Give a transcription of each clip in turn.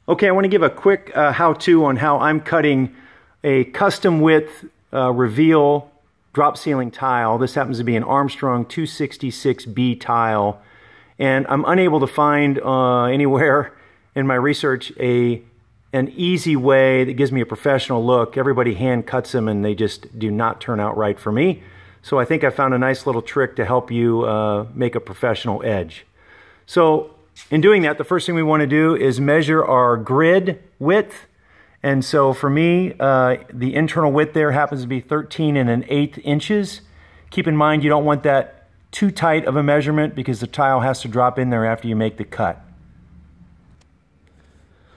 Okay, I want to give a quick how-to on how I'm cutting a custom width reveal drop ceiling tile. This happens to be an Armstrong 266B tile, and I'm unable to find anywhere in my research an easy way that gives me a professional look. Everybody hand cuts them and they just do not turn out right for me. So I think I found a nice little trick to help you make a professional edge. So in doing that, the first thing we want to do is measure our grid width. And so for me, the internal width there happens to be 13 1/8 inches. Keep in mind you don't want that too tight of a measurement because the tile has to drop in there after you make the cut.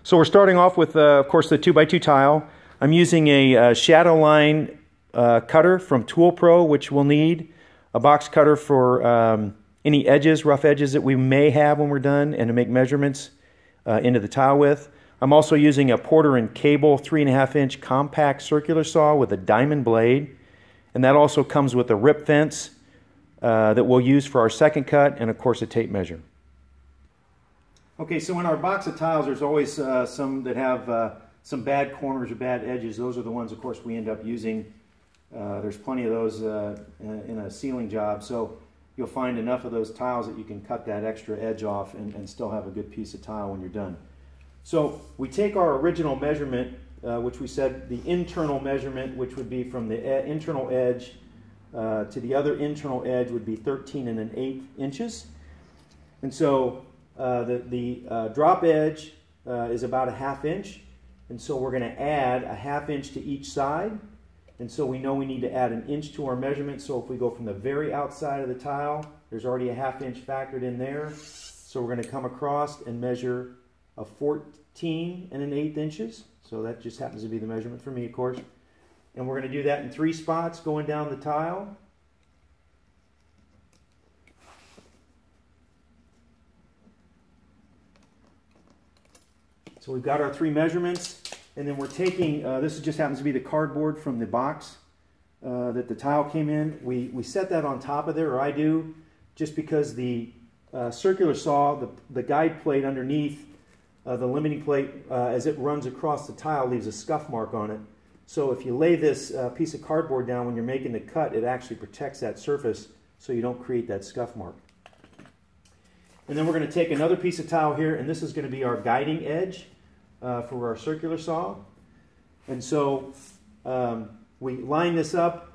So we're starting off with, of course, the 2x2 tile. I'm using a shadow line cutter from Tool Pro, which we'll need, a box cutter for any edges, rough edges that we may have when we're done, and to make measurements into the tile width. I'm also using a Porter & Cable 3.5-inch compact circular saw with a diamond blade, and that also comes with a rip fence that we'll use for our second cut, and of course a tape measure. Okay, so in our box of tiles, there's always some that have some bad corners or bad edges. Those are the ones, of course, we end up using. There's plenty of those in a ceiling job, so you'll find enough of those tiles that you can cut that extra edge off and still have a good piece of tile when you're done. So we take our original measurement, which we said the internal measurement, which would be from the internal edge to the other internal edge would be 13 1/8 inches. And so the drop edge is about a 1/2 inch. And so we're going to add a 1/2 inch to each side. And so we know we need to add 1 inch to our measurement. So if we go from the very outside of the tile, there's already a 1/2 inch factored in there. So we're going to come across and measure a 14 1/8 inches. So that just happens to be the measurement for me, of course. And we're going to do that in 3 spots going down the tile. So we've got our 3 measurements. And then we're taking, this just happens to be the cardboard from the box that the tile came in. We set that on top of there, or I do, just because the circular saw, the guide plate underneath, the limiting plate, as it runs across the tile, leaves a scuff mark on it. So if you lay this piece of cardboard down when you're making the cut, it actually protects that surface so you don't create that scuff mark. And then we're going to take another piece of tile here, and this is going to be our guiding edge for our circular saw. And so we line this up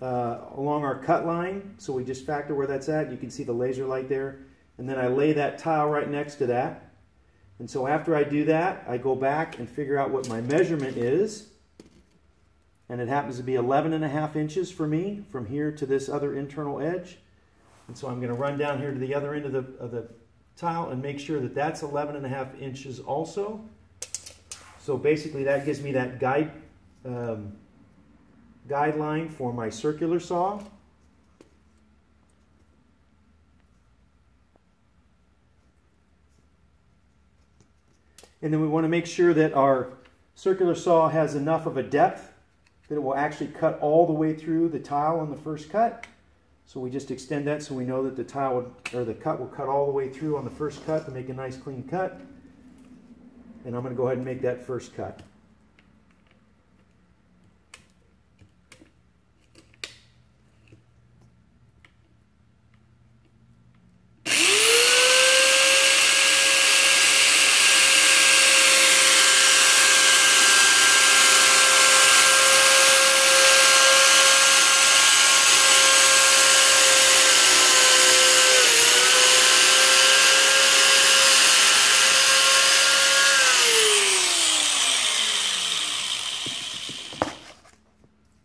along our cut line, so we just factor where that's at. You can see the laser light there. And then I lay that tile right next to that. And so after I do that, I go back and figure out what my measurement is. And it happens to be 11 1/2 inches for me from here to this other internal edge. And so I'm going to run down here to the other end of the tile and make sure that that's 11 1/2 inches also. So basically that gives me that guideline for my circular saw. And then we want to make sure that our circular saw has enough of a depth that it will actually cut all the way through the tile on the first cut. So we just extend that so we know that the the cut will cut all the way through on the first cut to make a nice clean cut. And I'm going to go ahead and make that first cut.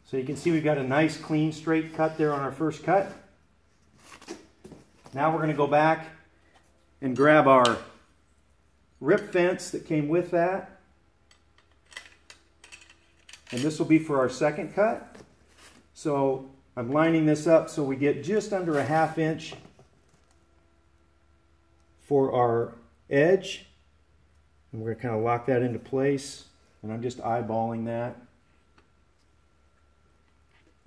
So you can see we've got a nice, clean, straight cut there on our first cut. Now we're going to go back and grab our rip fence that came with that. And this will be for our second cut. So I'm lining this up so we get just under a 1/2 inch for our edge. And we're going to kind of lock that into place. And I'm just eyeballing that.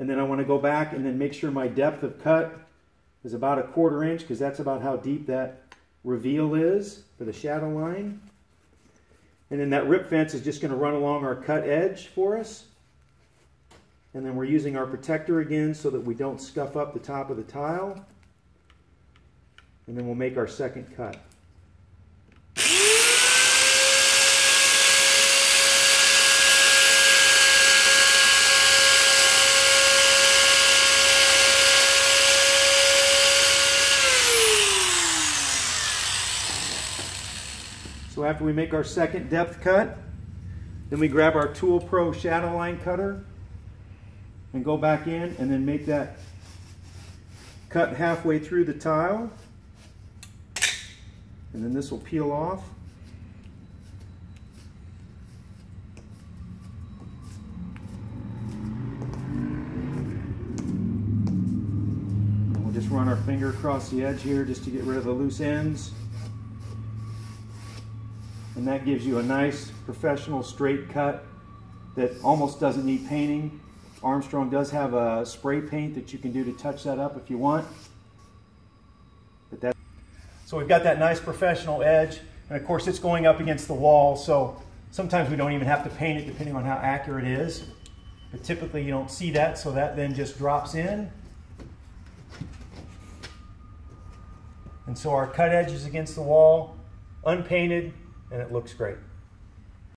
And then I want to go back and then make sure my depth of cut is about a 1/4 inch, because that's about how deep that reveal is for the shadow line. And then that rip fence is just going to run along our cut edge for us. And then we're using our protector again so that we don't scuff up the top of the tile. And then we'll make our second cut. So after we make our second depth cut, then we grab our Tool Pro shadow line cutter and go back in and then make that cut halfway through the tile. And then this will peel off. And we'll just run our finger across the edge here just to get rid of the loose ends. And that gives you a nice professional straight cut that almost doesn't need painting. Armstrong does have a spray paint that you can do to touch that up if you want. So we've got that nice professional edge, and of course it's going up against the wall, so sometimes we don't even have to paint it depending on how accurate it is. But typically you don't see that, so that then just drops in. And so our cut edge is against the wall, unpainted, and it looks great.